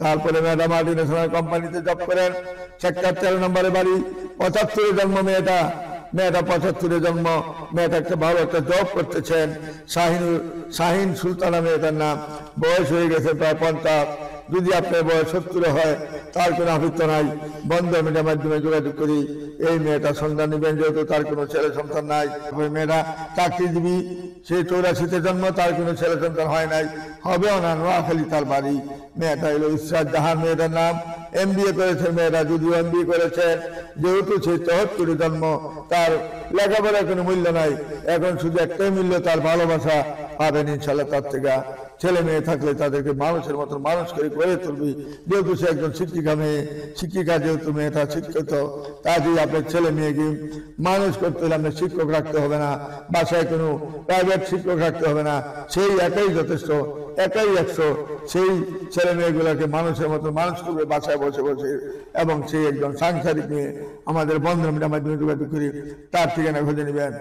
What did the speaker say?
তারপরে মেয়েটা মাল্টিনেশনাল কোম্পানিতে জব করেন। সেক্টর 13 নম্বরে বাড়ি। 75-এ জন্ম মেয়েটা 75-এ জন্ম। মেয়েটা একটা ভালো একটা জব করতেছেন। শাহিন সুলতানা মেয়েটার নাম। বয়স হয়ে গেছে প্রায় 50। যদি আপনার বয়স 70 হয়, তার কোনো আপত্তি নাই। বন্ধন মিডিয়ার মাধ্যমে যোগাযোগ করি এই মেয়েটা সন্ধান নেবেন, যেহেতু তার কোনো ছেলে সন্তান নাই। মেয়েটা চাকরিজীবী, সে 84-তে জন্ম, তার কোনো ছেলে সন্তান হয় নাই, হবেও না। নোয়াখালী তার বাড়ি। মেয়েটা হলো ইসরাত জাহান মেয়েটার নাম। MBA করেছে মেয়েটা। যদিও MBA করেছে, যেহেতু সে 74-এ জন্ম, তার লেখাপড়ার কোনো মূল্য নাই। এখন শুধু একটাই মূল্য, তার ভালোবাসা পাবেন ইনশাল্লাহ তার থেকে। ছেলে মেয়ে থাকলে তাদেরকে মানুষের মতন মানুষ করে গড়ে তুলবি। যেহেতু সে একজন শিক্ষিকা মেয়ে, শিক্ষিকা যেহেতু মেয়েটা শিক্ষিত, কাজেই আপনার ছেলে মেয়েকে মানুষ করতে হলে আপনার শিক্ষক রাখতে হবে না, বাসায় কোনো প্রাইভেট শিক্ষক রাখতে হবে না। সেই একাই যথেষ্ট, একাই 100। সেই ছেলে মেয়েগুলোকে মানুষের মতো মানুষ করবে বাসায় বসে বসে। এবং সেই একজন সাংসারিক মেয়ে। আমাদের বন্ধন মিডিয়ার মাধ্যমে যোগাযোগ করি, তার ঠিকানা খুঁজে নেবেন।